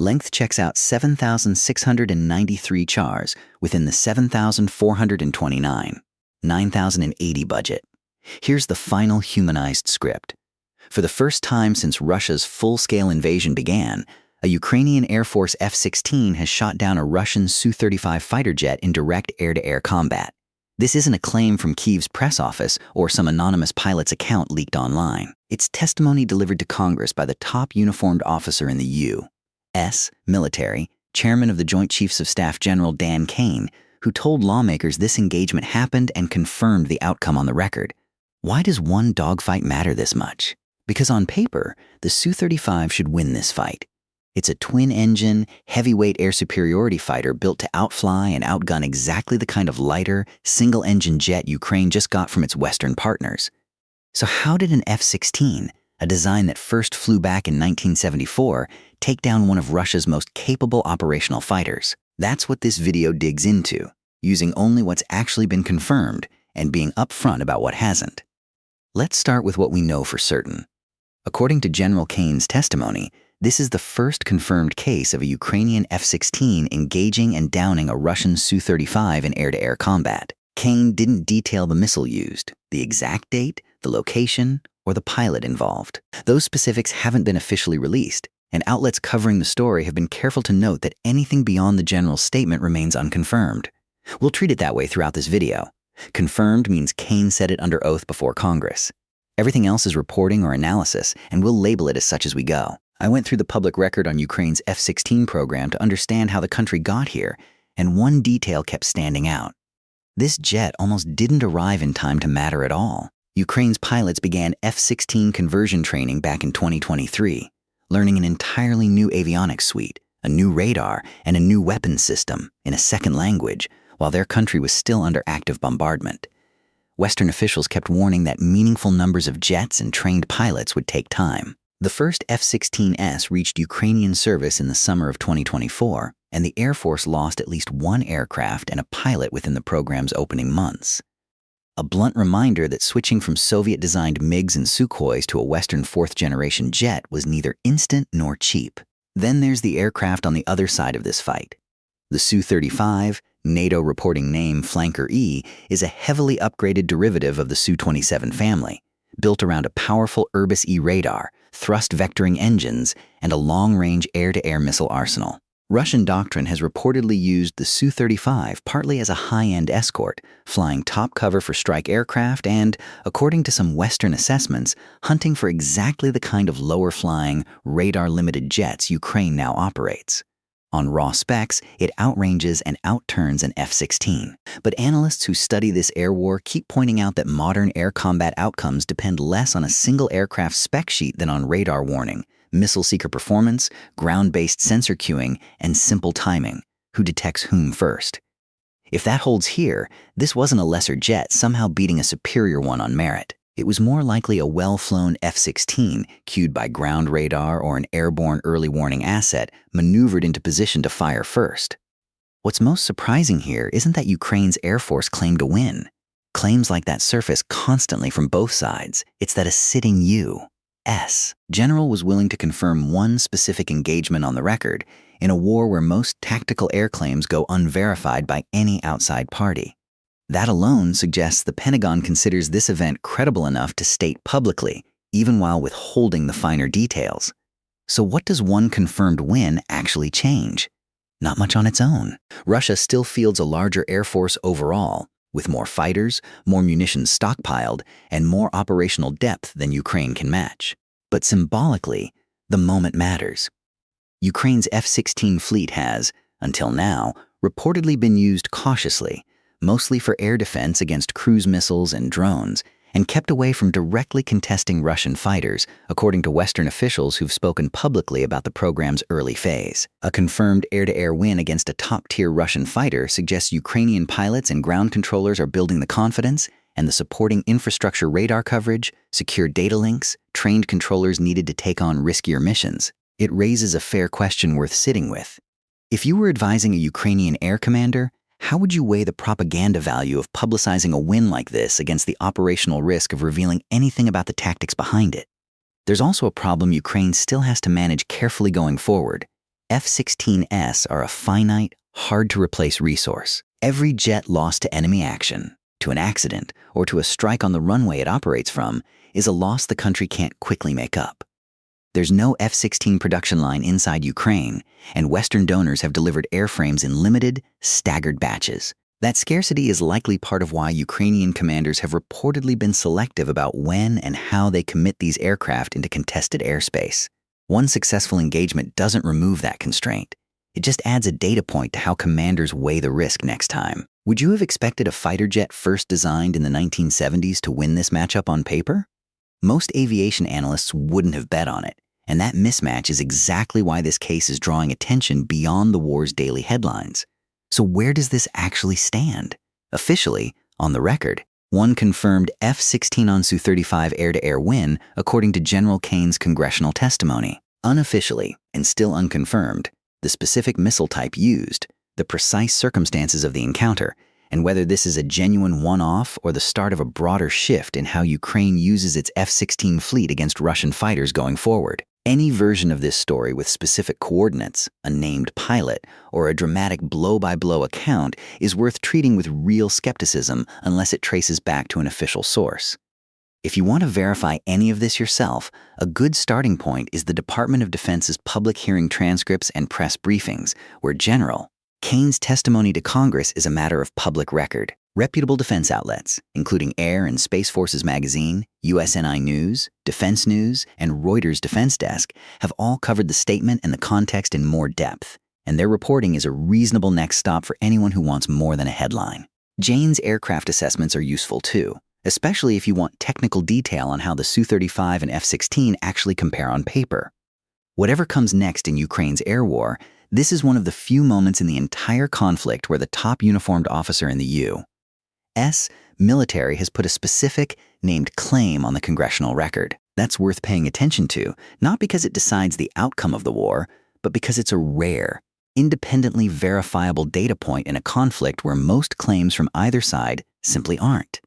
Length checks out 7,693 chars within the 7,429, 9,080 budget. Here's the final humanized script. For the first time since Russia's full-scale invasion began, a Ukrainian Air Force F-16 has shot down a Russian Su-35 fighter jet in direct air-to-air combat. This isn't a claim from Kyiv's press office or some anonymous pilot's account leaked online. It's testimony delivered to Congress by the top uniformed officer in the U.S. military, chairman of the Joint Chiefs of Staff General Dan Kane, who told lawmakers this engagement happened and confirmed the outcome on the record. Why does one dogfight matter this much? Because on paper, the Su-35 should win this fight. It's a twin-engine, heavyweight air superiority fighter built to outfly and outgun exactly the kind of lighter, single-engine jet Ukraine just got from its Western partners. So how did an F-16, a design that first flew back in 1974, take down one of Russia's most capable operational fighters? That's what this video digs into, using only what's actually been confirmed and being upfront about what hasn't. Let's start with what we know for certain. According to General Kane's testimony, this is the first confirmed case of a Ukrainian F-16 engaging and downing a Russian Su-35 in air-to-air combat. Kane didn't detail the missile used, the exact date, the location, or the pilot involved. Those specifics haven't been officially released, and outlets covering the story have been careful to note that anything beyond the general's statement remains unconfirmed. We'll treat it that way throughout this video. Confirmed means Kane said it under oath before Congress. Everything else is reporting or analysis, and we'll label it as such as we go. I went through the public record on Ukraine's F-16 program to understand how the country got here, and one detail kept standing out. This jet almost didn't arrive in time to matter at all. Ukraine's pilots began F-16 conversion training back in 2023, learning an entirely new avionics suite, a new radar, and a new weapons system in a second language, while their country was still under active bombardment. Western officials kept warning that meaningful numbers of jets and trained pilots would take time. The first F-16S reached Ukrainian service in the summer of 2024, and the Air Force lost at least one aircraft and a pilot within the program's opening months. A blunt reminder that switching from Soviet-designed MiGs and Sukhois to a Western fourth-generation jet was neither instant nor cheap. Then there's the aircraft on the other side of this fight. The Su-35, NATO reporting name Flanker E, is a heavily upgraded derivative of the Su-27 family, built around a powerful Urbis E radar, thrust vectoring engines, and a long-range air-to-air missile arsenal. Russian doctrine has reportedly used the Su-35 partly as a high-end escort, flying top cover for strike aircraft and, according to some Western assessments, hunting for exactly the kind of lower-flying, radar-limited jets Ukraine now operates. On raw specs, it outranges and outturns an F-16. But analysts who study this air war keep pointing out that modern air combat outcomes depend less on a single aircraft spec sheet than on radar warning, missile seeker performance, ground-based sensor queuing, and simple timing, who detects whom first. If that holds here, this wasn't a lesser jet somehow beating a superior one on merit. It was more likely a well-flown F-16, cued by ground radar or an airborne early warning asset, maneuvered into position to fire first. What's most surprising here isn't that Ukraine's Air Force claimed to win. Claims like that surface constantly from both sides. It's that a sitting U.S. general was willing to confirm one specific engagement on the record in a war where most tactical air claims go unverified by any outside party. That alone suggests the Pentagon considers this event credible enough to state publicly, even while withholding the finer details. So what does one confirmed win actually change? Not much on its own. Russia still fields a larger air force overall, with more fighters, more munitions stockpiled, and more operational depth than Ukraine can match. But symbolically, the moment matters. Ukraine's F-16 fleet has, until now, reportedly been used cautiously, mostly for air defense against cruise missiles and drones, and kept away from directly contesting Russian fighters, according to Western officials who've spoken publicly about the program's early phase. A confirmed air-to-air win against a top-tier Russian fighter suggests Ukrainian pilots and ground controllers are building the confidence and the supporting infrastructure radar coverage, secure data links, trained controllers needed to take on riskier missions. It raises a fair question worth sitting with. If you were advising a Ukrainian air commander, how would you weigh the propaganda value of publicizing a win like this against the operational risk of revealing anything about the tactics behind it? There's also a problem Ukraine still has to manage carefully going forward: F-16s are a finite, hard-to-replace resource. Every jet lost to enemy action, to an accident, or to a strike on the runway it operates from is a loss the country can't quickly make up. There's no F-16 production line inside Ukraine, and Western donors have delivered airframes in limited, staggered batches. That scarcity is likely part of why Ukrainian commanders have reportedly been selective about when and how they commit these aircraft into contested airspace. One successful engagement doesn't remove that constraint. It just adds a data point to how commanders weigh the risk next time. Would you have expected a fighter jet first designed in the 1970s to win this matchup on paper? Most aviation analysts wouldn't have bet on it, and that mismatch is exactly why this case is drawing attention beyond the war's daily headlines. So where does this actually stand? Officially, on the record, one confirmed F-16 on Su-35 air-to-air win according to General Kane's congressional testimony. Unofficially, and still unconfirmed, the specific missile type used, the precise circumstances of the encounter, and whether this is a genuine one-off or the start of a broader shift in how Ukraine uses its F-16 fleet against Russian fighters going forward. Any version of this story with specific coordinates, a named pilot, or a dramatic blow-by-blow account is worth treating with real skepticism unless it traces back to an official source. If you want to verify any of this yourself, a good starting point is the Department of Defense's public hearing transcripts and press briefings, where General Kane's testimony to Congress is a matter of public record. Reputable defense outlets, including Air and Space Forces Magazine, USNI News, Defense News, and Reuters Defense Desk, have all covered the statement and the context in more depth, and their reporting is a reasonable next stop for anyone who wants more than a headline. Jane's aircraft assessments are useful too, especially if you want technical detail on how the Su-35 and F-16 actually compare on paper. Whatever comes next in Ukraine's air war, this is one of the few moments in the entire conflict where the top uniformed officer in the U.S. military has put a specific, named claim on the congressional record. That's worth paying attention to, not because it decides the outcome of the war, but because it's a rare, independently verifiable data point in a conflict where most claims from either side simply aren't.